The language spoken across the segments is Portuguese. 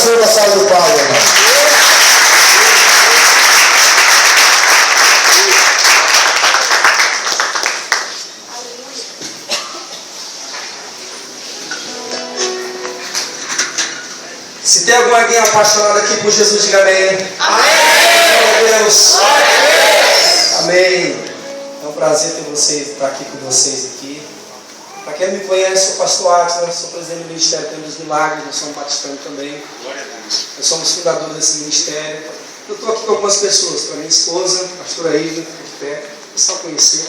Senhor uma salva de palmas. Se tem alguém apaixonado aqui por Jesus, diga amém. Amém. Glória a Deus. Glória a Deus. Amém. É um prazer ter vocês, estar aqui com vocês aqui. Para quem não me conhece, sou o pastor Atila, sou presidente do Ministério Tempo dos Milagres, nós somos batistano também. Glória a Deus. Nós somos fundadores desse ministério. Eu estou aqui com algumas pessoas, para minha esposa, a pastora Ida, aqui de pé, só conhecer.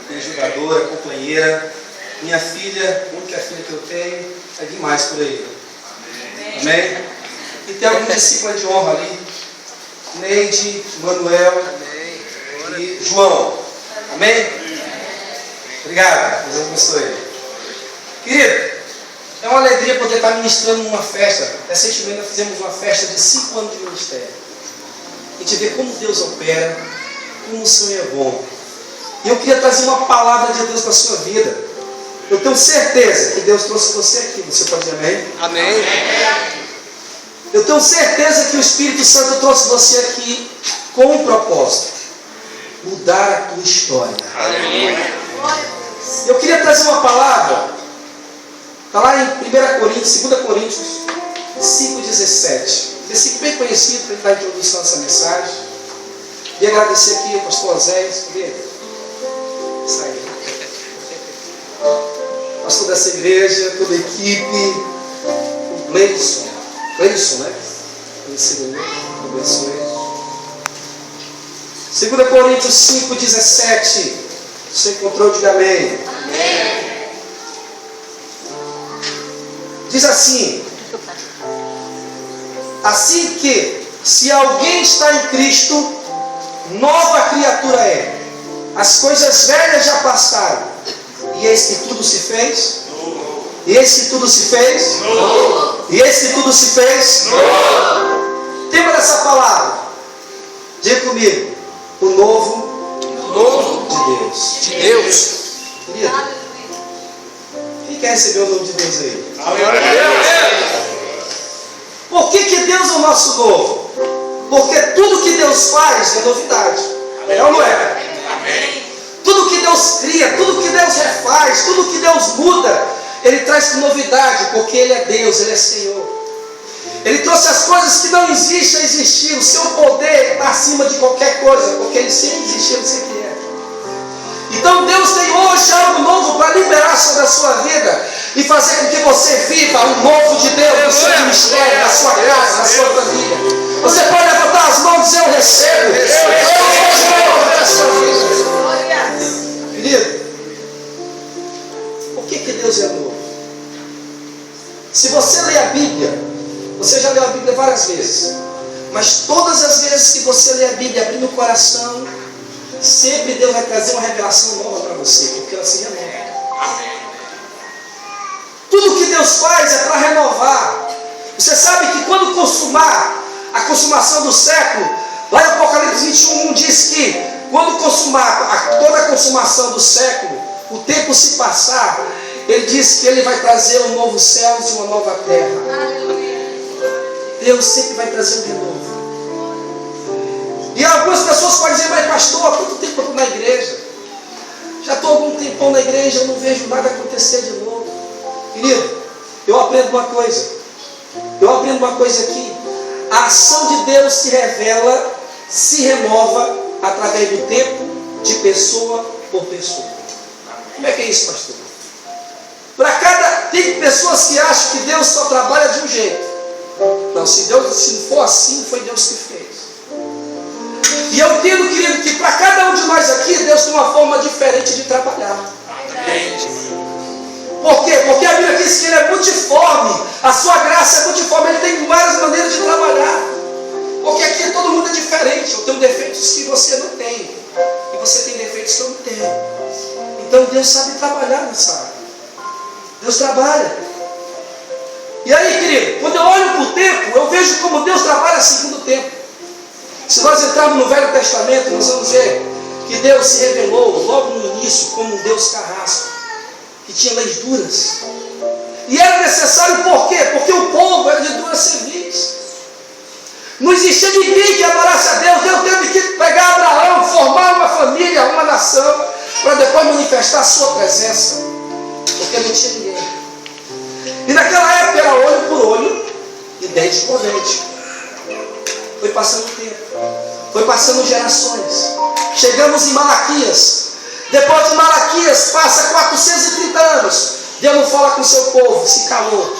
Minha ajudadora, companheira, minha filha, a única filha que eu tenho, é demais por aí. Amém? E tem alguns discípulos de honra ali. Neide, Manuel e João. Amém? Obrigado. Deus abençoe. Querido, é uma alegria poder estar ministrando numa festa. Recentemente nós fizemos uma festa de 5 anos de ministério. A gente vê como Deus opera, como o Senhor é bom. E eu queria trazer uma palavra de Deus para a sua vida. Eu tenho certeza que Deus trouxe você aqui. Você pode dizer amém? Amém. Eu tenho certeza que o Espírito Santo trouxe você aqui com um propósito: mudar a tua história. Aleluia. Eu queria trazer uma palavra. Está lá em 1 Coríntios, 2 Coríntios 5,17. Versículo bem conhecido para dar a introdução dessa mensagem. E agradecer aqui ao pastor Oséias. Sai. Pastor dessa igreja, toda a equipe, o Gleison, né? Conhecido, abençoe. 2 Coríntios 5,17. Você encontrou, diga amém. Amém. Diz assim: assim que, se alguém está em Cristo, nova criatura é. As coisas velhas já passaram. E eis que tudo se fez? E eis que tudo se fez? E eis que tudo se fez? Tema dessa palavra. Diga comigo. O novo de Deus. De Deus. Querido, quem quer receber o novo de Deus aí? Por que Deus é o nosso novo? Porque tudo que Deus faz é novidade. É ou não é? Amém. Tudo que Deus cria, tudo que Deus refaz, tudo que Deus muda, Ele traz com novidade, porque Ele é Deus, Ele é Senhor. Ele trouxe as coisas que não existem a existir. O seu poder está acima de qualquer coisa, porque Ele sempre existiu, Ele sempre é. Então Deus tem hoje algo novo para liberar sobre a sua vida e fazer com que você viva o novo de Deus no seu ministério, na sua casa, na sua família. Você pode levantar as mãos e dizer: eu recebo. Na sua vida. Querido, por que Deus é novo? Se você lê a Bíblia, você já leu a Bíblia várias vezes, mas todas as vezes que você lê a Bíblia abrindo o coração, sempre Deus vai trazer uma revelação nova para você, porque ela se renova. Tudo que Deus faz é para renovar. Você sabe que quando consumar a consumação do século, lá em Apocalipse 21 diz que quando consumar toda a consumação do século, o tempo se passar, Ele diz que Ele vai trazer um novo céu e uma nova terra. Deus sempre vai trazer um renovo. E algumas pessoas podem dizer: mas pastor, há quanto tempo eu estou na igreja? Já estou há algum tempão na igreja, eu não vejo nada acontecer de novo. Querido, eu aprendo uma coisa. Aqui. A ação de Deus se revela, se renova através do tempo, de pessoa por pessoa. Como é que é isso, pastor? Tem pessoas que acham que Deus só trabalha de um jeito. Não, se não for assim, foi Deus que fez. E eu entendo, querido, que para cada um de nós aqui, Deus tem uma forma diferente de trabalhar. Por quê? Porque a Bíblia diz que Ele é multiforme. A sua graça é multiforme. Ele tem várias maneiras de trabalhar. Porque aqui todo mundo é diferente. Eu tenho defeitos que você não tem. E você tem defeitos que eu não tenho. Então Deus sabe trabalhar nessa área. Deus trabalha. E aí, querido, quando eu olho para o tempo, eu vejo como Deus trabalha segundo o tempo. Se nós entrarmos no Velho Testamento, nós vamos ver que Deus se revelou logo no início como um Deus carrasco, que tinha leis duras. E era necessário por quê? Porque o povo era de dura existia ninguém que adorasse a Deus. Deus teve que pegar Abraão, formar uma família, uma nação, para depois manifestar a sua presença. Porque não tinha ninguém. E naquela época era olho por olho e dente por dente. Foi passando o tempo. Foi passando gerações. Chegamos em Malaquias. Depois de Malaquias, passa 430 anos. Deus não fala com o seu povo, se calou.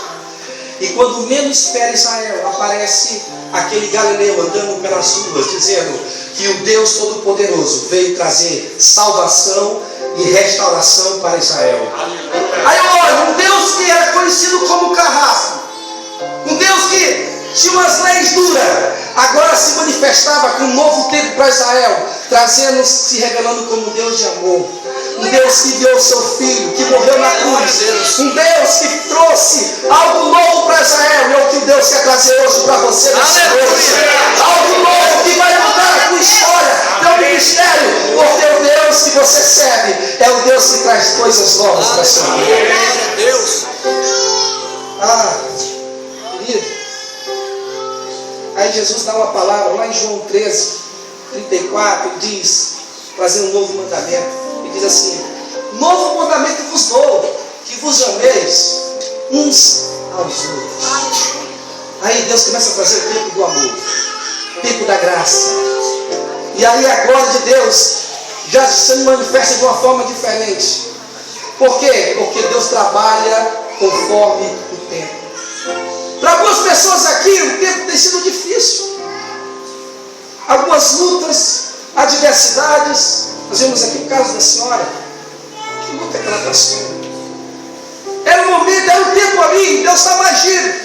E quando menos espera Israel, aparece aquele Galileu andando pelas ruas, dizendo que o Deus Todo-Poderoso veio trazer salvação e restauração para Israel. Aí olha, um Deus que era conhecido como carrasco, um Deus que tinha umas leis duras, agora se manifestava com um novo tempo para Israel, trazendo, se revelando como um Deus de amor. Um Deus que deu o seu filho, que morreu na cruz. Um Deus que trouxe algo novo para Israel. E é o que Deus quer trazer hoje para você nessa noite. Algo novo que vai mudar a tua história, teu ministério. Porque o Deus que você serve é o Deus que traz coisas novas para a sua vida. Deus. Querido. Aí Jesus dá uma palavra lá em João 13, 34, diz, trazer um novo mandamento. Diz assim: novo mandamento vos dou, que vos ameis uns aos outros. Aí Deus começa a trazer o tempo do amor, o tempo da graça. E aí a glória de Deus já se manifesta de uma forma diferente. Por quê? Porque Deus trabalha conforme o tempo. Para algumas pessoas aqui o tempo tem sido difícil. Algumas lutas, adversidades. Nós vemos aqui o caso da senhora. Que luta que ela passou. Era um momento, era um tempo ali, Deus estava agindo.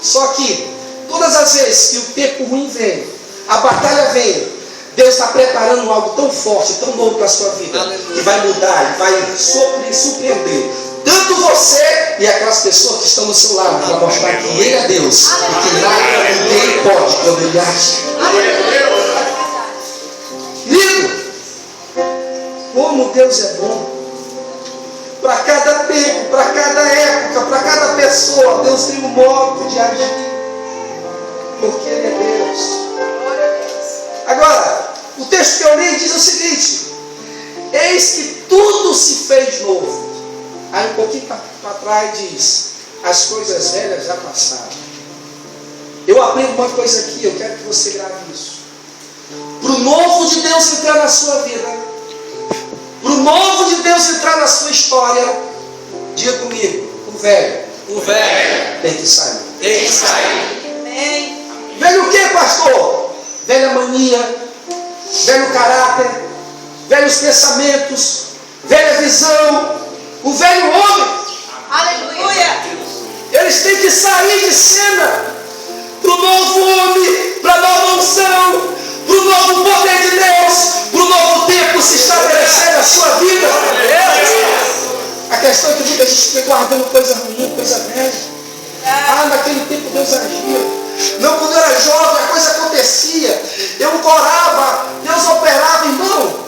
Só que, todas as vezes que o tempo ruim vem, a batalha vem, Deus está preparando algo tão forte, tão novo para a sua vida, que vai mudar, e vai surpreender. Tanto você e aquelas pessoas que estão do seu lado, para mostrar que Ele é Deus, e que nada ninguém pode quando Ele age. Lindo! Como Deus é bom. Para cada tempo, para cada época, para cada pessoa, Deus tem um modo de agir. Porque Ele é Deus. Agora, o texto que eu li diz o seguinte: eis que tudo se fez novo. Aí um pouquinho para trás diz: as coisas velhas já passaram. Eu aprendo uma coisa aqui, eu quero que você grave isso. Para o novo de Deus entrar na sua vida, para o novo de Deus entrar na sua história, diga comigo: o velho tem que sair. Tem que sair. Velho o que, pastor? Velha mania, velho caráter, velhos pensamentos, velha visão, o velho homem. Aleluia. Eles têm que sair de cena para o novo homem, para a nova unção, para o novo poder de Deus, para o novo tempo se estabelecer na sua vida. A questão é que muita gente fica guardando coisa ruim, coisa velha. Naquele tempo Deus agia. Não, quando eu era jovem a coisa acontecia. Eu orava, Deus operava, irmão.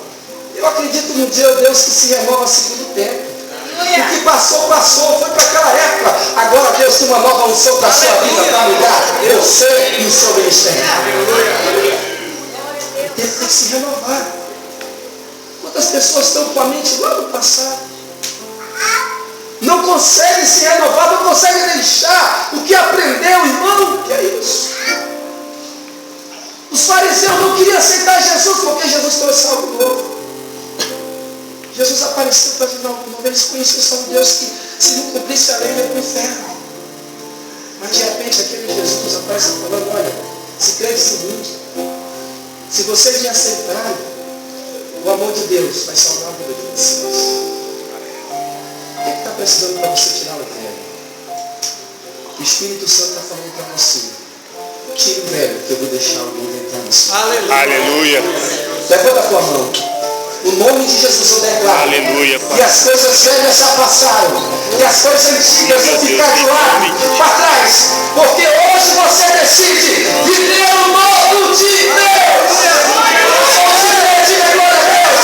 Eu acredito no Deus que se renova segundo tempo. O que passou, foi para aquela época. Agora Deus tem uma nova unção para a sua vida, para mudar você e o seu ministério. O tempo tem que se renovar. Quantas pessoas estão com a mente lá no passado? Não consegue se renovar, não consegue deixar o que aprendeu, irmão. O que é isso? Os fariseus não queriam aceitar Jesus porque Jesus trouxe algo novo. Jesus apareceu para dizer: não, eles conheciam só um Deus que, se não cumprisse a lei, ia para o inferno. Mas de repente aquele Jesus aparece falando: olha, se crede em mim, se vocês me aceitarem, o amor de Deus vai salvar a vida de vocês. O que está precisando para você tirar o velho? O Espírito Santo está falando para você: tire o velho, que eu vou deixar o novo entrar no seu. Aleluia. Levanta a tua mão. O nome de Jesus eu declaro. Aleluia, Pai. E as coisas velhas já passaram. E as coisas antigas vão ficar de lado, para trás. Porque hoje você decide viver o novo de Deus. Diga glória a Deus. Glória a Deus.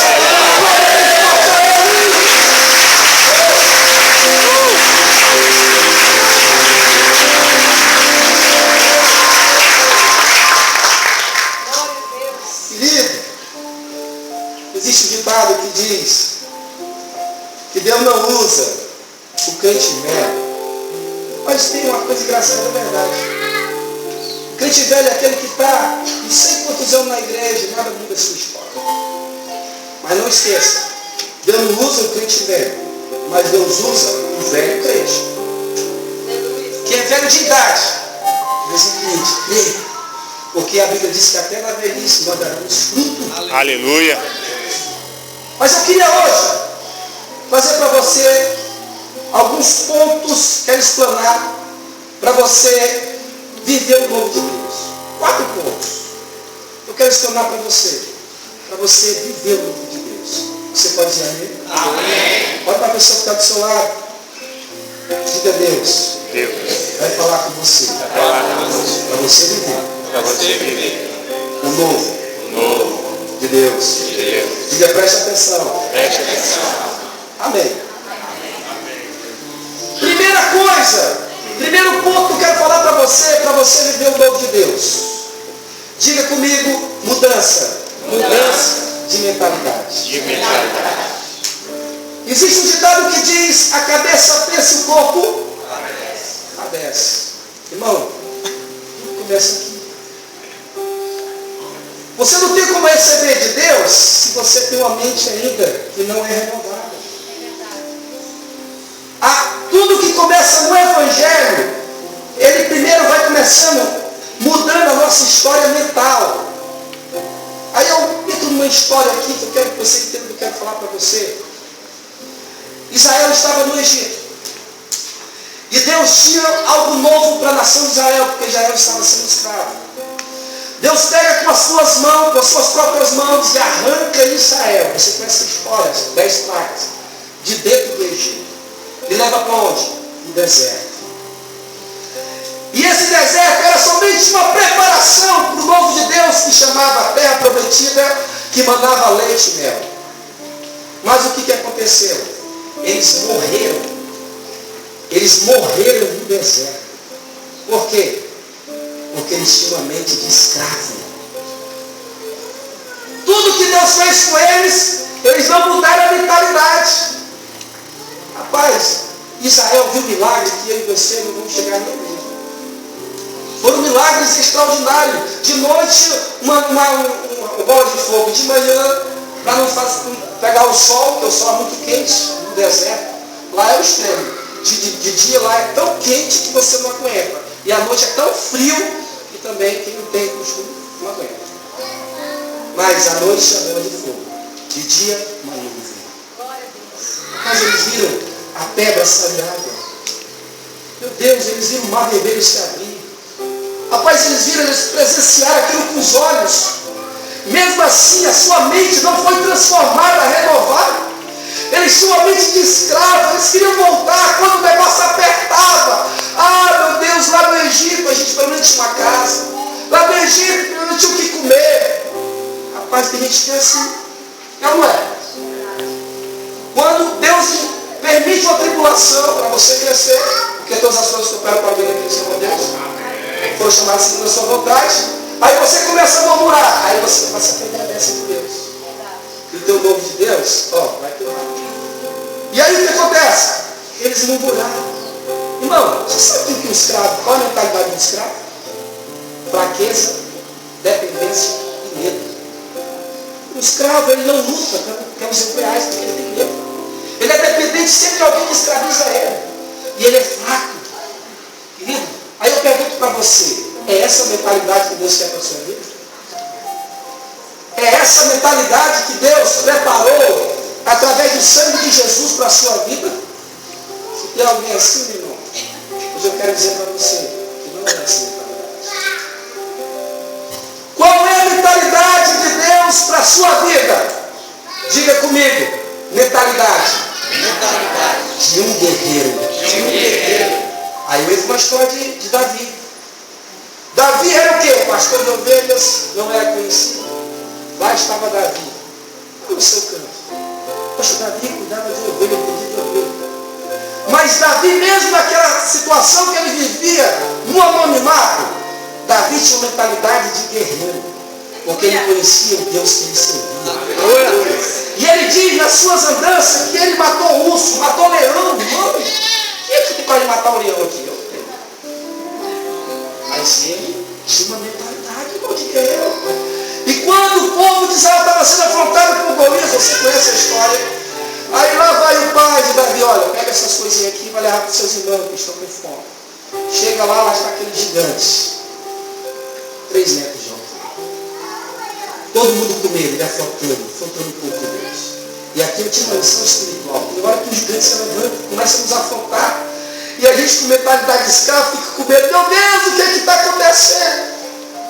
Deus não usa o crente velho. Mas tem uma coisa engraçada, é verdade. O crente velho é aquele que está não sei quantos anos na igreja, nada muda a sua história. Mas não esqueça, Deus não usa o crente velho, mas Deus usa o velho crente. Que é velho de idade. Mas é crente, crê. Porque a Bíblia diz que até na velhice nós daremos fruto. Aleluia. Mas eu queria hoje fazer para você alguns pontos, quero explanar, para você viver o novo de Deus. 4 pontos. Eu quero explanar para você viver o novo de Deus. Você pode dizer amém? Amém. Olha para a pessoa que está do seu lado. Diga a Deus. Deus. Vai falar com você. Para você viver. Para você viver O novo o novo de Deus. de Deus. Diga, preste atenção. Preste atenção. Amém. Primeira coisa, primeiro ponto que eu quero falar para você viver o novo de Deus. Diga comigo, mudança. Mudança de mentalidade. De mentalidade. Existe um ditado que diz, a cabeça pensa e o corpo padece. Irmão, tudo começa aqui. Você não tem como receber de Deus se você tem uma mente ainda que não é renovada. Tudo que começa no Evangelho, ele primeiro vai começando mudando a nossa história mental. Aí eu entro numa história aqui que eu quero que você entenda o que eu quero falar para você. Israel estava no Egito. E Deus tinha algo novo para a nação de Israel, porque Israel estava sendo escravo. Deus pega com as suas mãos, com as suas próprias mãos e arranca Israel. Você conhece essa história, 10 pragas, de dentro do Egito. E leva para onde? No deserto. E esse deserto era somente uma preparação para o novo de Deus, que chamava a terra prometida, que mandava leite e mel. Mas o que aconteceu? Eles morreram. Eles morreram no deserto. Por quê? Porque eles tinham uma mente de escravo. Tudo que Deus fez com eles não mudaram a mentalidade. Rapaz, Israel viu milagre que eu e você não vamos chegar nem mesmo. Foram milagres extraordinários. De noite, uma bola de fogo. De manhã, para não pegar o sol, porque o sol é muito quente no deserto. Lá é o extremo. De dia lá é tão quente que você não aguenta. E à noite é tão frio que também quem não tem costume não aguenta. Mas à noite é bola de fogo. De dia, uma nuvem. Mas eles viram a pedra sair água. Meu Deus, eles viram o mar vermelho se abrir. Rapaz, eles presenciaram aquilo com os olhos. Mesmo assim, a sua mente não foi transformada, renovada. Eles tinham uma mente de escravo, eles queriam voltar quando o negócio apertava. Ah, meu Deus, lá no Egito a gente pelo menos tinha uma casa. Lá no Egito pelo menos tinha o que comer. Rapaz, tem gente que é assim. Não é? Quando Deus permite uma tribulação para você crescer, porque todas as coisas que eu quero para a vida crescer com Deus foram chamadas segundo a sua vontade, aí você começa a murmurar, aí você começa a perder a bênção de Deus. E o teu novo de Deus, vai ter lá. E aí o que acontece? Eles murmuraram. Irmão, você sabe o que é um escravo? Qual é a mentalidade do escravo? Fraqueza, dependência e medo. O escravo, ele não luta pelos seus reais porque ele tem medo. Ele é dependente sempre de alguém que escraviza ele. E ele é fraco. Querido, aí eu pergunto para você, é essa a mentalidade que Deus quer para a sua vida? É essa a mentalidade que Deus preparou através do sangue de Jesus para a sua vida? Se tem alguém assim, meu irmão, hoje eu quero dizer para você que não é essa a mentalidade. Qual é a mentalidade de Deus para a sua vida? Diga comigo, mentalidade de um guerreiro. Aí eu vejo uma história de Davi. Davi era o quê? O pastor de ovelhas, não era conhecido. Lá estava Davi, no seu campo. Poxa, Davi cuidava de ovelha, de ovelha. Mas Davi, mesmo naquela situação que ele vivia, no anonimato, Davi tinha uma mentalidade de guerreiro. Porque ele conhecia o Deus que ele servia. E ele diz nas suas andanças que ele matou urso, matou leão. Mano, quem é que pode matar um leão aqui? Eu tenho. Mas ele tinha uma mentalidade, irmão, de guerreiro. E quando o povo de Israel estava sendo afrontado por Golias, você conhece a história. Aí lá vai o pai de Davi, olha, pega essas coisinhas aqui e vai levar para os seus irmãos que estão com fome. Chega lá está aquele gigante. 3 metros de altura. Todo mundo com medo, ele afrontando um pouco deles. E aqui eu tinha uma lição espiritual. Na hora que os gigantes se levantam, começam a nos afrontar. E a gente com mentalidade de escravo fica com medo. Meu Deus, o que é que está acontecendo?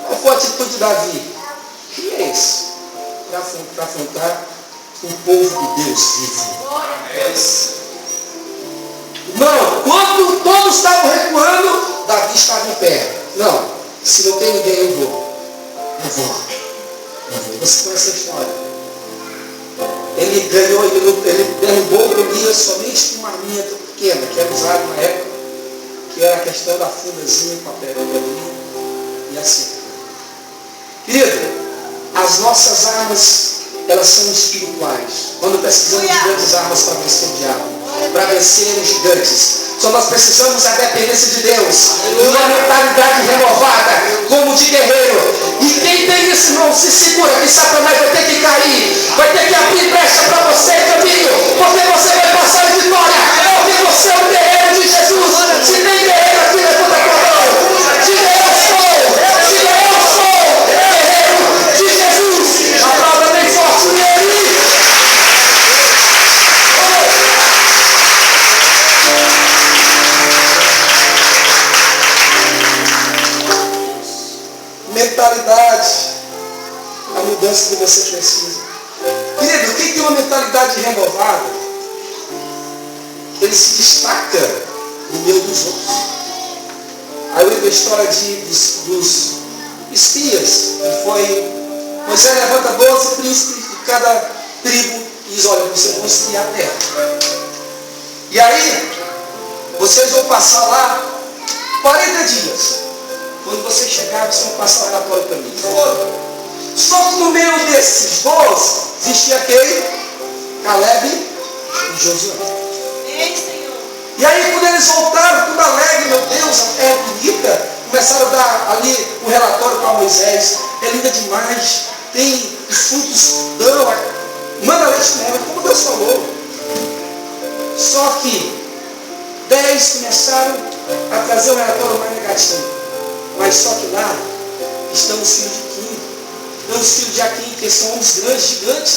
Qual foi a atitude de Davi? Quem é esse? Para afrontar o povo de Deus vivo. Irmão, quando todos estavam recuando, Davi estava em pé. Não, se não tem ninguém, eu vou. Você conhece a história. Ele ganhou, ele derrubou Golias somente com uma arminha pequena, que era usada na época, que era a questão da fundazinha com a pedrinha ali, e assim. Querido, as nossas armas, elas são espirituais. Quando precisamos de grandes armas para vencer o diabo, para vencer os gigantes, só nós precisamos da dependência de Deus, de uma mentalidade renovada, como de guerreiro. E quem tem isso, não se segura, que Satanás vai ter que cair, vai ter que abrir brecha para você, caminho, porque você vai passar em vitória, porque você é um guerreiro de Jesus. Se tem guerreiro aqui, levanta a tua mão. Diga eu sou guerreiro de Jesus. A palavra bem forte nele. Mentalidade, a mudança que você precisa. Querido, quem tem uma mentalidade renovada, ele se destaca no meio dos outros. Aí eu lembro a história dos espias, que foi, Moisés levanta 12 príncipes de cada tribo e diz, olha, vocês vão espiar a terra. E aí, vocês vão passar lá 40 dias. Quando vocês chegarem, vocês vão passar o relatório para mim. Foram. Só que no meio desses 12, existia quem? Caleb e Josué. E aí, quando eles voltaram, tudo alegre, meu Deus, é bonita, começaram a dar ali o relatório para Moisés. É linda demais, tem os frutos, dão, manda leite com ela, como Deus falou. Só que 10 começaram a trazer o relatório mais negativo. Mas só que lá estão os filhos de Quim, estão os filhos de Aquim, que são homens grandes, gigantes.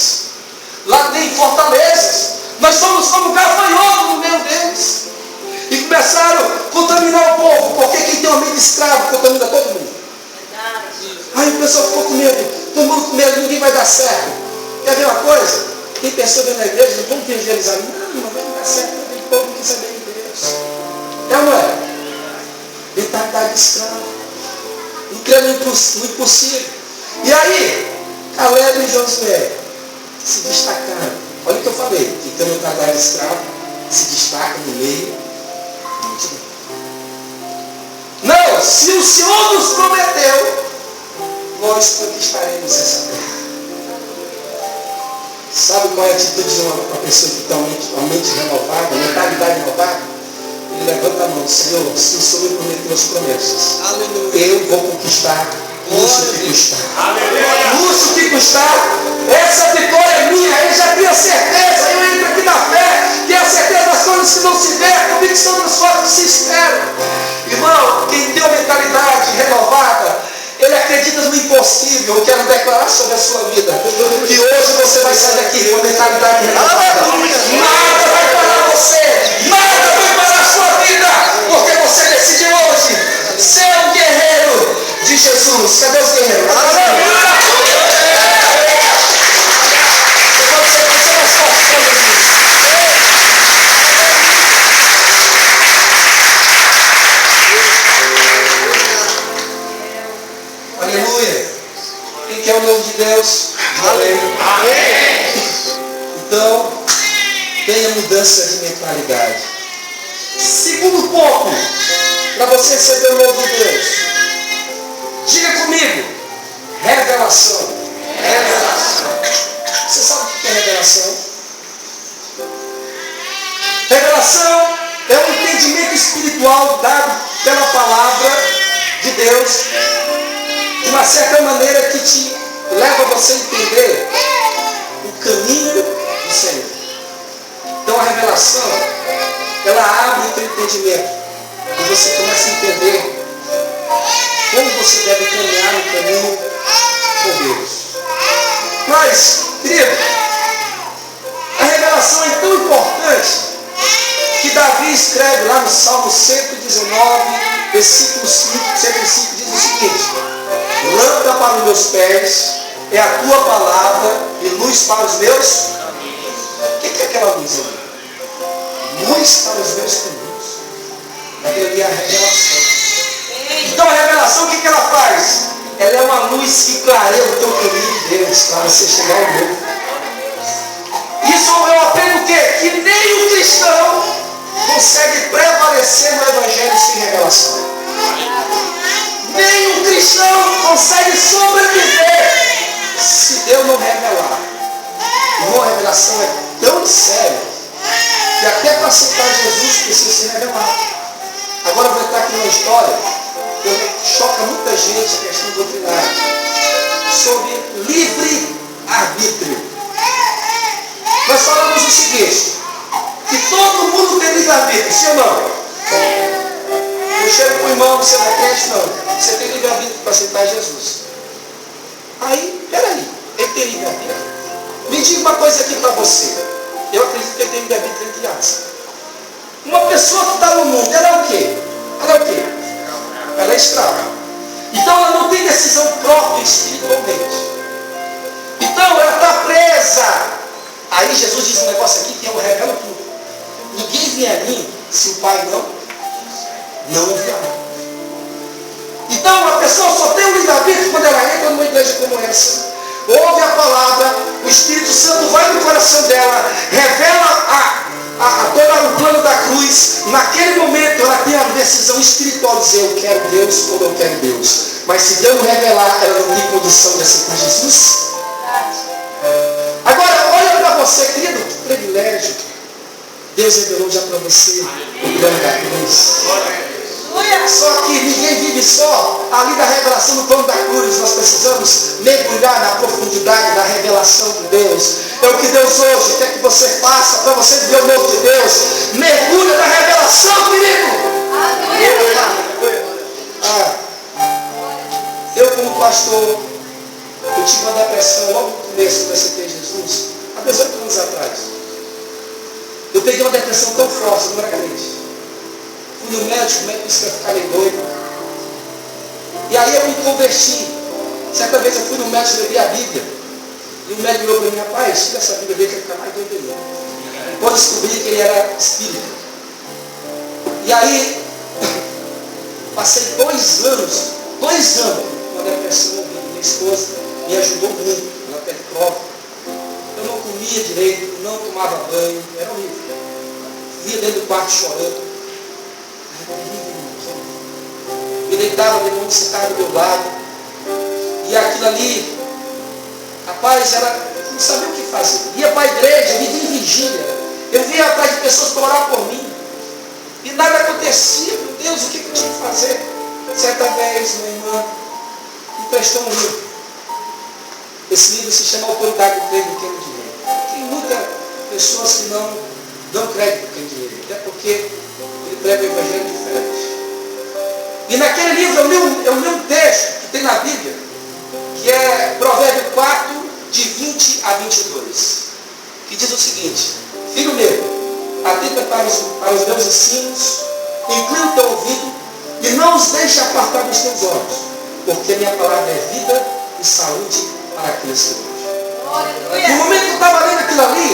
Lá tem fortalezas. Nós somos como gafanhoto no meio deles. E começaram a contaminar o povo, porque quem tem uma mente escravo contamina todo mundo. Aí o pessoal ficou com medo, todo mundo com medo, ninguém vai dar certo. Quer ver uma coisa? Tem pessoas dentro da igreja, não vamos evangelizar. Não vai dar certo, o povo não quer saber de Deus. É ou não é? Mentalidade escrava. Não crê no impossível. E aí, Caleb e Josué se destacaram. Olha o que eu falei, que tem mentalidade escrava, se destaca no meio da multidão. Não, se o Senhor nos prometeu, nós conquistaremos essa terra. Sabe qual é a atitude de uma pessoa que tem uma mente renovada, uma mentalidade renovada? Ele levanta a mão, Senhor, se o Senhor me prometeu as promessas, aleluia, eu vou conquistar, custe o que custar. Custe o que custar, essa vitória é minha, ele já tem a certeza, eu entro aqui na fé, tenho a certeza das coisas que não se vê, a convicção das coisas que se esperam. Irmão, quem tem uma mentalidade renovada, ele acredita no impossível. Eu quero declarar sobre a sua vida que hoje você vai sair daqui com uma mentalidade renovada. Nada vai parar você, nada vai parar a sua vida, porque você decidiu hoje ser um guerreiro de Jesus. Cadê os guerreiros? Pode ser mais forte. Aleluia. Quem quer o novo de Deus? Aleluia. Então, tenha mudança de mentalidade. Segundo ponto, para você receber o novo de Deus. Diga comigo. Revelação. Revelação. Você sabe o que é revelação? Deus, de uma certa maneira que te leva a você a entender o caminho do Senhor. Então a revelação, ela abre o teu entendimento. E você começa a entender como você deve caminhar no caminho com Deus. Mas, querido, a revelação é tão importante que Davi escreve lá no Salmo 119, versículo 5, 105, diz o seguinte: lâmpada para os meus pés é a tua palavra e luz para os meus caminhos. O que é aquela luz ali? Luz para os meus caminhos. Aquilo ali é a revelação. Então a revelação, o que ela faz? Ela é uma luz que clareia o teu caminho de Deus para você chegar ao meu. Isso eu aprendo o quê? Que nem o cristão consegue prevalecer no Evangelho sem revelação. Nem um cristão consegue sobreviver se Deus não revelar. Irmão, a revelação é tão séria que até para aceitar Jesus precisa ser revelado. Agora eu vou entrar aqui numa história que choca muita gente, a questão doutrinária, sobre livre-arbítrio. Nós falamos o seguinte, que todo mundo tem livre-arbítrio, sim ou não? Eu chego com o irmão, você não é crente? Não. Você tem livre-arbítrio para aceitar Jesus. Aí, peraí, ele tem livre-arbítrio? Me diga uma coisa aqui para você. Eu acredito que ele tem livre-arbítrio desde criança. Uma pessoa que está no mundo, ela é o quê? Ela é o quê? Ela é escrava. Então ela não tem decisão própria espiritualmente. Então ela está presa. Aí Jesus diz um negócio aqui que eu revelo tudo. Ninguém vem a mim se o Pai não enviar. Então a pessoa só tem o livre-arbítrio quando ela entra numa igreja como essa. Ouve a palavra, o Espírito Santo vai no coração dela, revela todo o plano da cruz. Naquele momento ela tem a decisão espiritual de dizer: eu quero Deus ou eu quero Deus. Mas se Deus não revelar, ela não tem condição de aceitar Jesus. Agora, olha para você, querido, que privilégio. Deus revelou já para você o plano da cruz. Só que ninguém vive só ali da revelação do plano da cruz. Nós precisamos mergulhar na profundidade da revelação de Deus. É o que Deus hoje quer que você faça para você viver o novo de Deus. Mergulha na revelação, querido. Eu como pastor, eu tive uma depressão logo no começo quando eu aceitei Jesus, há 18 anos atrás. Eu peguei uma depressão tão forte, não era crente. Fui no médico, o médico disse que eu ficar meio doido. E aí eu me converti. Certa vez eu fui no médico, eu li a Bíblia. E o médico olhou para mim: rapaz, tira essa Bíblia dele que vai ficar mais doido ainda. Depois descobri que ele era espírita. E aí, passei 2 anos, com a depressão. Minha esposa me ajudou muito, ela teve prova. Eu não comia direito, não tomava banho, era horrível. Via dentro do quarto chorando. Me deitava, meu irmão sentava do meu lado. E aquilo ali, rapaz, não sabia o que fazer. Ia para a igreja, vivia em vigília. Eu via atrás de pessoas para orar por mim. E nada acontecia. Meu Deus, o que eu tinha que fazer? Certa vez, minha irmã me prestou um livro. Esse livro se chama Autoridade do Credo Quem Dinheiro. Tem muitas pessoas que não dão crédito quem dinheiro. Até porque ele prega o evangelho diferente. E naquele livro eu li um texto que tem na Bíblia, que é Provérbio 4, de 20 a 22, que diz o seguinte: filho meu, atenta para os meus ensinos, inclina o teu ouvido e não os deixe apartar dos teus olhos, porque a minha palavra é vida e saúde para aqueles que gostam. No momento que eu estava lendo aquilo ali,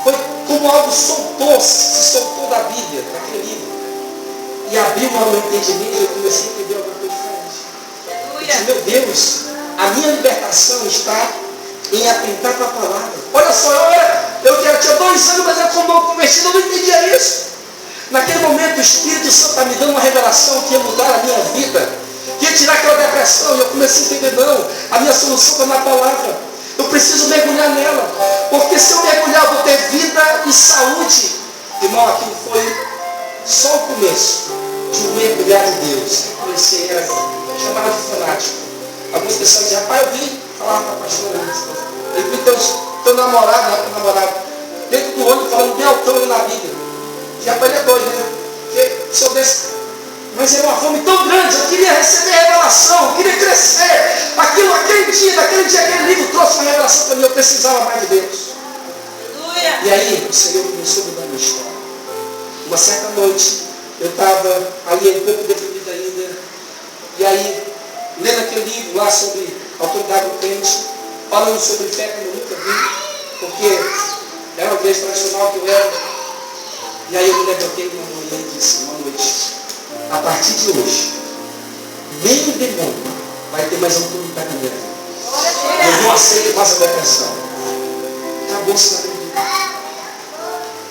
foi como algo se soltou da Bíblia, daquele livro. E abriu o meu entendimento e eu comecei a entender alguma coisa diferente. Eu disse: meu Deus, a minha libertação está em atentar para a palavra. Olha só, eu tinha 2 anos, mas como eu convertido, eu não entendia isso. Naquele momento o Espírito Santo está me dando uma revelação que ia mudar a minha vida, que ia tirar aquela depressão. E eu comecei a entender: não, a minha solução está na palavra. Eu preciso mergulhar nela, porque se eu mergulhar, eu vou ter vida e saúde. Irmão, aquilo foi só o começo de um mergulhar de Deus. Eu comecei a falava para a pastora, ele viu teu namorado, dentro do olho, falando bem altão ali na Bíblia. Já para ele é doido, né? Porque se eu desse... Mas era uma fome tão grande, eu queria receber revelação, eu queria crescer. Aquele dia, aquele livro trouxe uma revelação para mim, eu precisava mais de Deus. Aleluia. E aí, o Senhor começou a mudar a minha história. Uma certa noite, eu estava ali um pouco deprimido ainda, e aí, lendo aquele livro lá sobre autoridade do crente, falando sobre fé como eu nunca vi, porque era uma igreja tradicional que eu era. E aí eu me levantei uma manhã e disse, uma noite, a partir de hoje, nem o demônio vai ter mais autoridade na minha vida. Eu não aceito mais a depressão. Acabou-se a minha vida.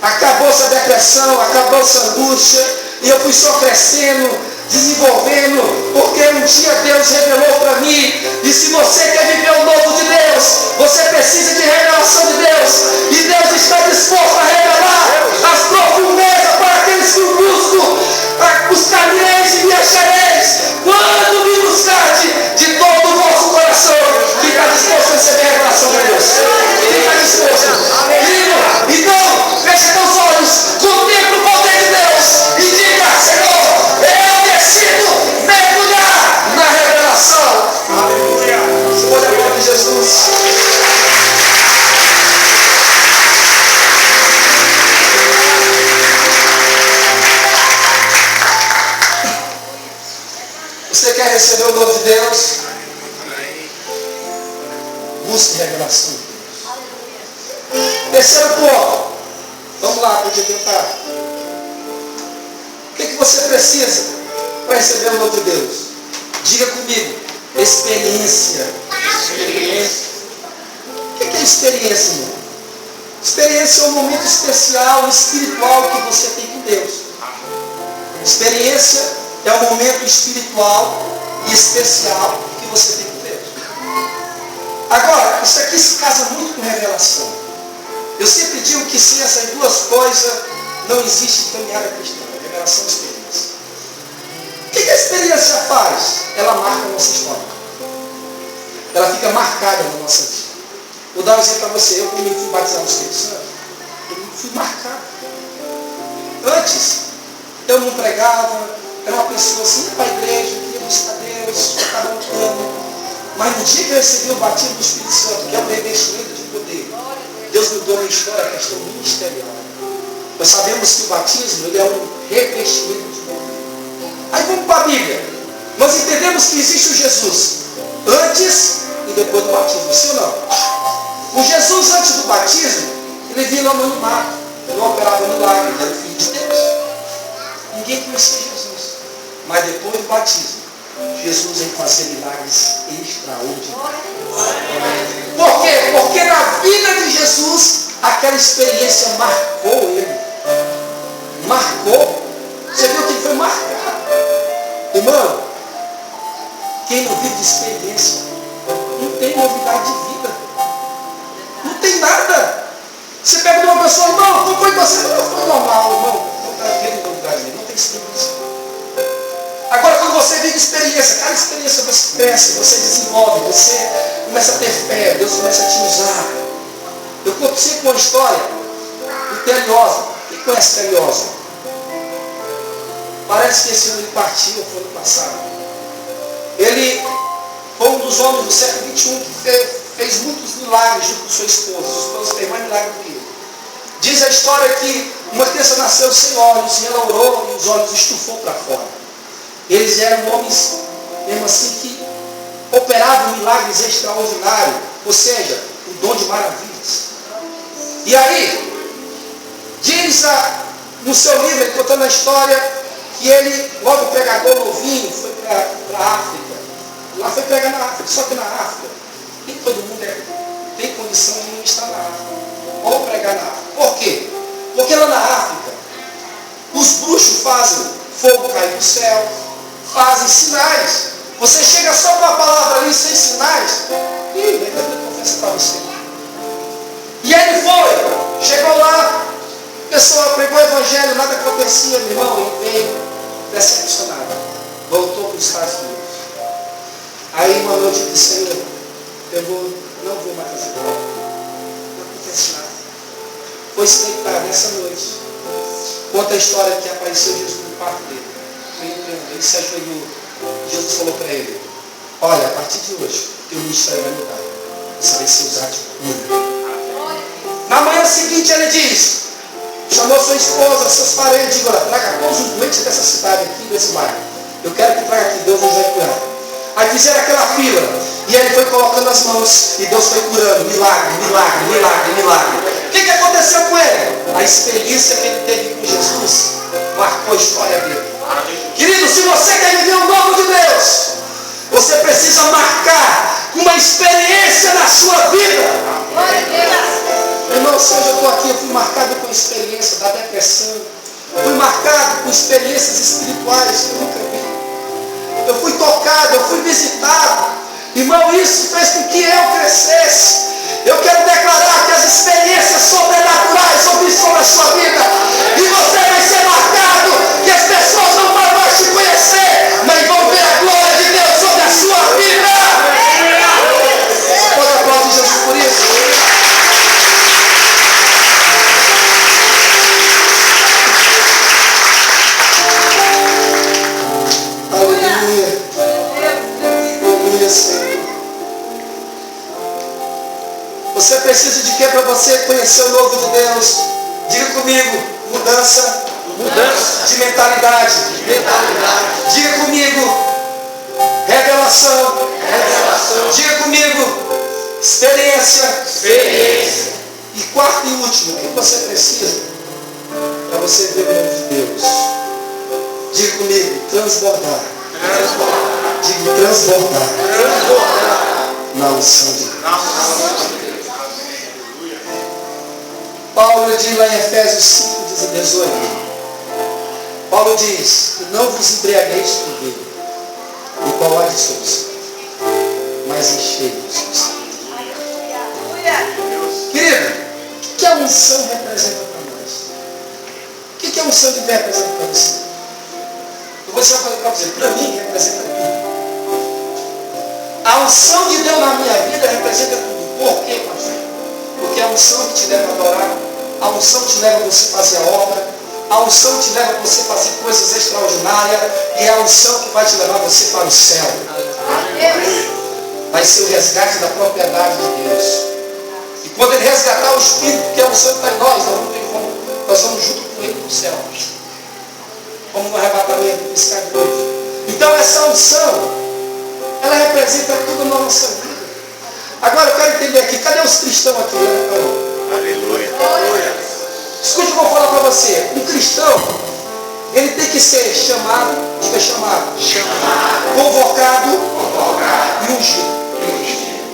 Acabou-se a depressão, acabou-se a angústia, e eu fui só crescendo, desenvolvendo, porque um dia Deus revelou para mim, e se você quer viver o novo de Deus, você precisa de revelação de Deus, e Deus está disposto a revelar as profundezas para aqueles que o buscam. Buscareis e me achareis quando me buscarde de todo o vosso coração. Quem está disposto a receber a revelação de Deus? Quem está disposto? Então, feche teus olhos, contemple o poder de Deus e diga, Senhor, eu decido mergulhar na revelação. Aleluia. Se pode aplaudir Jesus. Você quer receber o novo de Deus? Busque revelação de Deus. Terceiro ponto. Vamos lá, para eu tentar. O que você precisa para receber o novo de Deus? Diga comigo. Experiência. O que é experiência, irmão? Experiência é um momento especial, espiritual que você tem com Deus. Experiência é um momento espiritual e especial que você tem com Deus. Agora, isso aqui se casa muito com revelação. Eu sempre digo que sem essas duas coisas não existe caminhada cristã. Revelação e experiência. O que a experiência faz? Ela marca a nossa história. Ela fica marcada na nossa vida. Vou dar um exemplo para você. Eu, quando fui batizado no Espírito Santo, eu fui marcado. Antes, eu não pregava. Era uma pessoa assim, ia para a igreja, queria buscar Deus, já estava lutando. Mas no dia que eu recebi o batismo do Espírito Santo, que é o revestimento de poder, Deus mudou a minha história, a questão ministerial. Nós sabemos que o batismo ele é um revestimento de poder. Aí vamos para a Bíblia. Nós entendemos que existe o Jesus antes e depois do batismo, sim ou não? O Jesus antes do batismo, ele vinha lá no mar, ele não operava milagre, ele era o Filho de Deus. Ninguém conhecia Jesus. Mas depois do batismo, Jesus veio fazer milagres extraordinários. Por quê? Porque na vida de Jesus, aquela experiência marcou ele. Marcou. Você viu que ele foi marcado. Irmão, quem não vive de experiência, não tem novidade de vida. Não tem nada. Você pega uma pessoa, irmão, como foi você? Não foi normal, irmão. Não tem novidade de vida, não tem experiência. Agora, quando você vive experiência, cada experiência você cresce, você desenvolve, você começa a ter fé, Deus começa a te usar. Eu contei com uma história do Teliosa. Quem conhece Teliosa? Parece que esse ano ele partiu, foi ano passado. Ele foi um dos homens do século XXI que fez muitos milagres junto com sua esposa. Sua esposa fez mais milagres do que ele. Diz a história que uma criança nasceu sem olhos e ela orou e os olhos estufou para fora. Eles eram homens, mesmo assim, que operavam milagres extraordinários, ou seja, o dom de maravilhas. E aí, diz no seu livro, ele contando a história, que ele, logo pregador novinho, foi para a África. Lá foi pregar na África, só que na África, nem todo mundo tem condição de estar na África, ou pregar na África. Por quê? Porque lá na África, os bruxos fazem fogo cair do céu, fazem sinais. Você chega só com a palavra ali sem sinais. Eu confesso para você. E aí ele foi, chegou lá, a pessoa pregou o evangelho, nada acontecia, meu irmão, ele veio decepcionado. Voltou para os Estados Unidos. Aí uma noite eu disse, Senhor, não vou mais fazer prova. Não acontece nada. Foi se deitar nessa noite. Conta a história que apareceu Jesus no quarto dele. Ele se ajoelhou. Jesus falou para ele: olha, a partir de hoje, teu ministério vai mudar. Você vai ser usado de cura. Na manhã seguinte ele diz, chamou sua esposa, seus parentes, digo, traga todos os doentes dessa cidade aqui, desse bairro. Eu quero que traga aqui, Deus nos vai curar. Aí fizeram aquela fila, e ele foi colocando as mãos, e Deus foi curando, milagre, milagre, milagre, milagre. O que aconteceu com ele? A experiência que ele teve com Jesus marcou a história dele. Querido, se você quer viver o novo de Deus, você precisa marcar uma experiência na sua vida. Glória a Deus. Irmão, se hoje eu estou aqui, eu fui marcado com a experiência da depressão. Fui marcado com experiências espirituais que eu nunca vi. Eu fui tocado, eu fui visitado. Irmão, isso fez com que eu crescesse. Eu quero declarar que as experiências sobrenaturais vão vir sobre a sua vida. E você vai ser marcado, que as pessoas não vão mais te conhecer, mas vão ver a glória de Deus sobre a sua vida. Pode aplaudir Jesus por isso? Você precisa de quê para você conhecer o novo de Deus? Diga comigo, mudança, de mentalidade. Diga comigo, revelação. Diga comigo, experiência. E quarto e último, o que você precisa para você ver o novo de Deus? Diga comigo, transbordar. Diga transbordar. Na unção de Deus. Paulo diz lá em Efésios 5, 18. Paulo diz: não vos embriagueis com vinho, o qual há de souza, mas enchei-vos do Espírito. Querido, o que a unção representa para nós? O que a unção de Deus representa para você? Eu vou dizer uma coisa para você: para mim representa tudo. A unção de Deus na minha vida representa tudo. Por quê, pastor? Porque a unção que te leva a adorar, a unção te leva a você fazer a obra, a unção te leva a você fazer coisas extraordinárias, e é a unção que vai te levar você para o céu. Vai ser o resgate da propriedade de Deus. E quando Ele resgatar o Espírito, que é a unção que está em nós, nós vamos junto com Ele para o céu. Como no arrebatamento, no piscar de olhos. Então essa unção, ela representa tudo na nossa vida. Agora eu quero entender aqui, cadê os cristãos aqui? Aleluia. Escute o que eu vou falar para você. Um cristão, ele tem que ser chamado, diga chamado, convocado e ungido.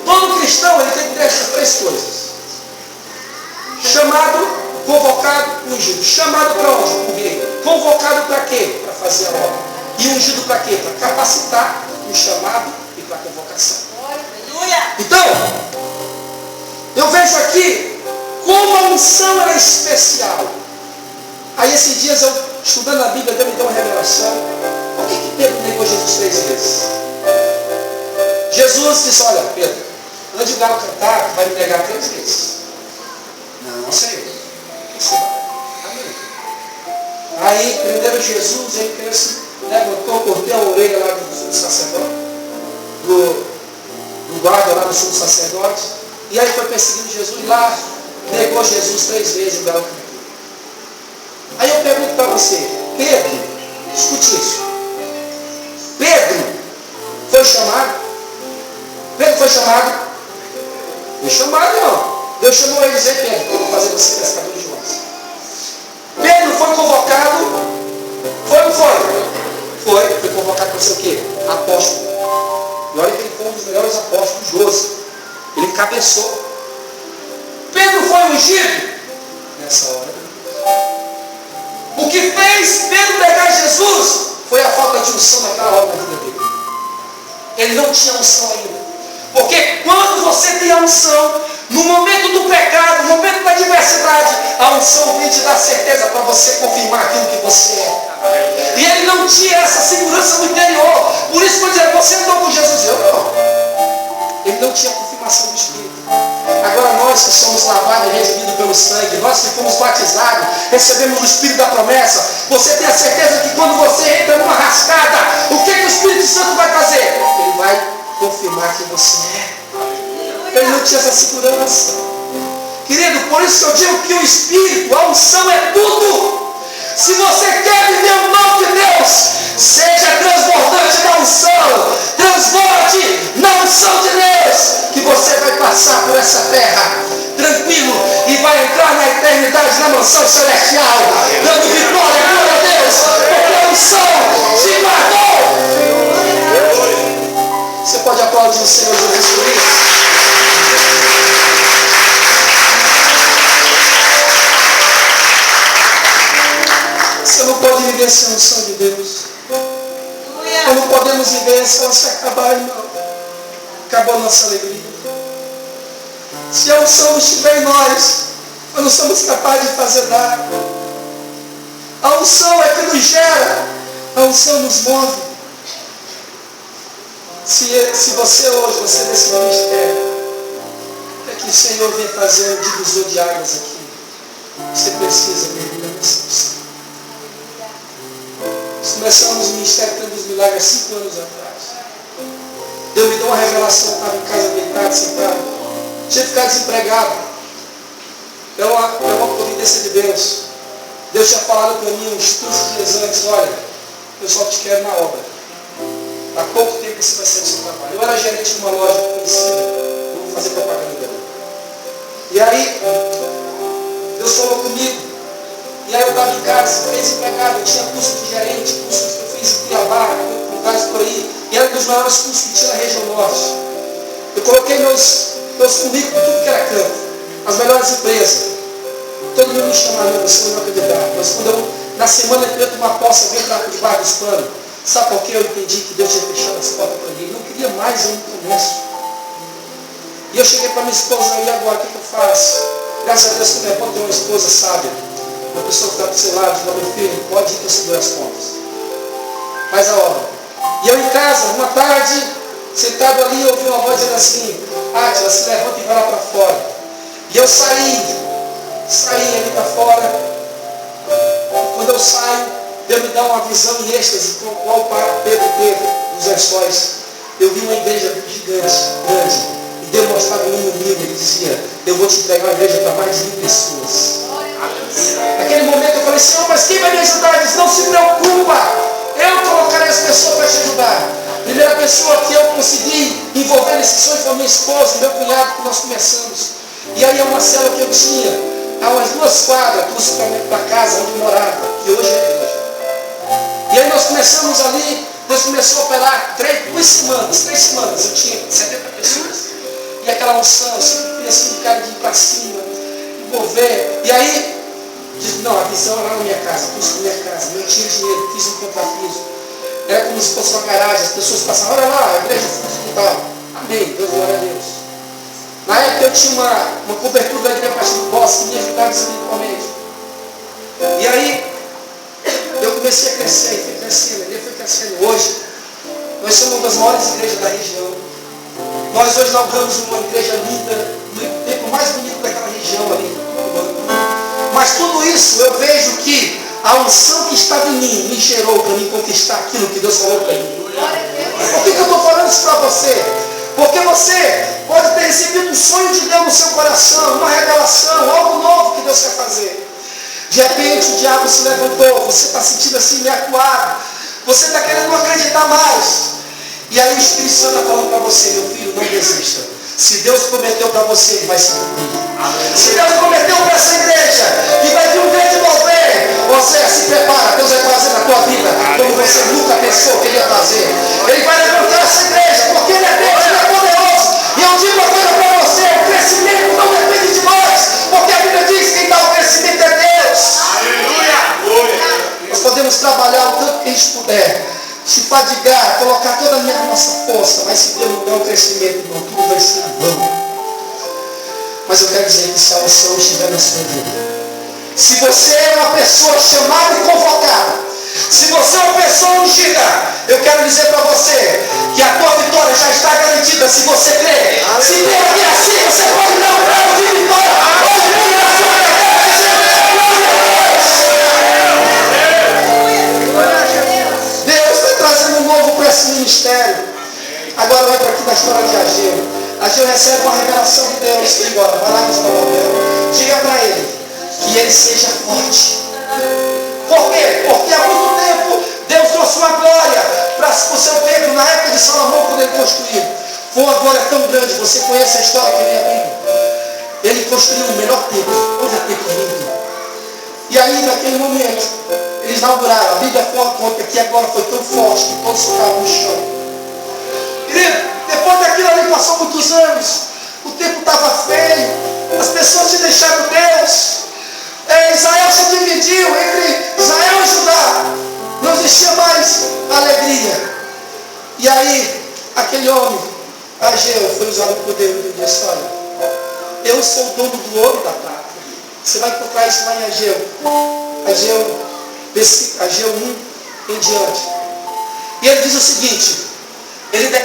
Todo cristão, ele tem que ter essas três coisas: chamado, convocado e ungido. Chamado para onde? Convocado para quê? Para fazer a obra. E ungido para quê? Para capacitar o chamado e para a convocação. Então, eu vejo aqui como a unção era especial. Aí esses dias eu, estudando a Bíblia, Deus me deu uma revelação. Por que Pedro negou Jesus 3 vezes? Jesus disse: olha, Pedro, antes de o galo cantar, vai me negar 3 vezes. Não, Senhor. Você vai. Amém. Aí, primeiro Jesus, ele cresce, levantou, cortei a orelha lá do sacerdote, do guarda lá do sumo sacerdote, e aí foi perseguindo Jesus, e lá negou Jesus 3 vezes, o galo cantou. Aí eu pergunto para você: Pedro, escute isso, Pedro foi chamado? Pedro foi chamado? Foi chamado, irmão. Deus chamou ele e disse: Pedro, eu vou fazer você pescador de homens. Pedro foi convocado? Foi ou não foi? Foi convocado para ser o quê? Apóstolo. E olha que ele foi um dos melhores apóstolos, 12. Ele encabeçou. Pedro foi ungido? Nessa hora. O que fez Pedro negar Jesus foi a falta de unção naquela hora na vida dele. Ele não tinha unção ainda. Porque quando você tem a unção, no momento do pecado, no momento da adversidade, a unção vem te dar certeza para você confirmar aquilo que você é. E ele não tinha essa segurança no interior. Por isso que eu dizia: você andou com Jesus? Eu não. Ele não tinha confirmação que somos lavados e redimidos pelo sangue, nós que fomos batizados, recebemos o Espírito da promessa, você tem a certeza que quando você entra numa rascada, o que o Espírito Santo vai fazer? Ele vai confirmar quem você é. Ele não tinha essa segurança. Querido, por isso que eu digo que o Espírito, a unção é tudo. Se você quer viver o dom de Deus, seja transbordante da unção, transborde na unção de Deus, que você vai passar por essa terra tranquilo e vai entrar na eternidade, na mansão celestial, dando vitória, glória a Deus, porque a unção te guardou. Você pode aplaudir o Senhor Jesus por isso? Você não pode viver sem a unção de Deus. Nós não podemos viver se ela se acabar, irmão. Acabou a nossa alegria. Se a unção não estiver em nós não somos capazes de fazer nada. A unção é que nos gera, a unção nos move. Se você hoje, você nesse ministério, é que o Senhor vem fazer um divisor de águas aqui. Você precisa mergulhar nessa unção. Nós começamos o Ministério Campo dos Milagres há 5 anos atrás. Deus me deu uma revelação, eu estava em casa deitado, sentado. Tinha ficado desempregado. É uma providência de Deus. Deus tinha falado para mim uns 15 dias antes, olha, eu só te quero na obra. Há pouco tempo você vai sair do seu trabalho. Eu era gerente de uma loja conhecida, eu vou fazer propaganda dela. E aí, Deus falou comigo. E aí eu estava em casa, desempregado, eu tinha curso de gerente, curso que eu fiz em Cuiabá, lugares por aí, e era um dos maiores cursos que tinha na região norte. Eu coloquei meus currículos, tudo que era campo, as melhores empresas. Todo mundo me chamava, você não vai candidato. Mas quando eu, na semana que eu tomar posse, eu venho para debaixo dos panos. Sabe por quê? Eu entendi que Deus tinha fechado as portas para mim. Não queria mais eu no começo. E eu cheguei para minha esposa, e agora, o que eu faço? Graças a Deus, como é bom ter uma esposa sábia. Uma pessoa que está do seu lado, diz, meu filho, pode ir que eu seguro as pontas. Faz a obra. E eu em casa, uma tarde, sentado ali, eu ouvi uma voz dizendo assim, Átila, se levanta e vai lá para fora. E eu saí ali para fora. E quando eu saio, Deus me dá uma visão em êxtase, com qual o Pedro teve nos lençóis. Eu vi uma igreja gigante, grande. E Deus mostrava um inimigo, ele dizia, eu vou te entregar uma igreja para mais de 1000 pessoas. Naquele momento eu falei, Senhor, mas quem vai me ajudar? Ele disse, não se preocupa, eu colocarei as pessoas para te ajudar. A primeira pessoa que eu consegui envolver nesse sonho foi minha esposa, meu cunhado, que nós começamos. E aí é uma célula que eu tinha, há umas 2 quadras, possivelmente para casa onde eu morava, que hoje é igreja. E aí nós começamos ali, Deus começou a operar 3 semanas, eu tinha 70 pessoas. E aquela unção, eu sempre fui assim, de cara de ir para cima, envolver. E aí, diz, não, a visão era na minha casa, construí minha casa, eu tinha dinheiro, fiz um contrapiso. Era como se fosse uma garagem, as pessoas passavam, olha lá, a igreja fundo e tal. Amém, Deus, glória a Deus. Na época eu tinha uma cobertura da igreja partir do bosque, que me ajudava espiritualmente. E aí, eu comecei a crescer, e fui crescendo, a igreja foi crescendo. Hoje, nós somos uma das maiores igrejas da região. Nós hoje inauguramos uma igreja linda, no templo mais bonito daquela região ali. Mas tudo isso eu vejo que a unção que estava em mim me gerou para me conquistar aquilo que Deus falou para mim. Por que eu estou falando isso para você? Porque você pode ter recebido um sonho de Deus no seu coração, uma revelação, algo novo que Deus quer fazer. De repente o diabo se levantou, você está sentindo assim meio acuado, você está querendo não acreditar mais. E aí o Espírito Santo está falando para você, meu filho, não desista. Se Deus prometeu para você, Ele vai se cumprir. Se Deus prometeu para essa igreja que vai vir um grande mover, você se prepara, Deus vai fazer na tua vida como você nunca pensou que Ele ia fazer. Ele vai levantar essa igreja, porque Ele é Deus, Ele é poderoso. E eu digo uma coisa para você, o crescimento não depende de nós, porque a Bíblia diz que quem dá o crescimento é Deus. Nós podemos trabalhar o tanto que a gente puder, se fadigar, colocar toda a nossa força, mas se Deus não der o crescimento, irmão, tudo vai ser vão. Mas eu quero dizer que se a unção estiver na sua vida, se você é uma pessoa chamada e convocada, se você é uma pessoa ungida, eu quero dizer para você que a tua vitória já está garantida se você crer. Se Deus é assim, você pode dar um bravo de vitória. Agora eu entro aqui na história de Ageu. Ageu recebe uma revelação de Deus. E agora, vai lá no Israel. Diga para ele que ele seja forte. Por quê? Porque há muito tempo Deus trouxe uma glória para o seu templo, na época de Salomão, quando ele construiu. Foi uma glória tão grande. Você conhece a história que ele abriu? Ele construiu o melhor templo. Olha templo lindo. E aí, naquele momento, eles inauguraram. A Bíblia conta que a glória foi tão forte que todos ficaram no chão. Querido, depois daquilo ali passou muitos anos. O tempo estava feio. As pessoas tinham deixado Deus. Israel se dividiu entre Israel e Judá. Não existia mais alegria. E aí, aquele homem, Ageu, foi usado por Deus e disse: olha, eu sou o dono do ouro e da prata. Você vai encontrar isso lá em Ageu 1 em diante. E ele diz o seguinte, ele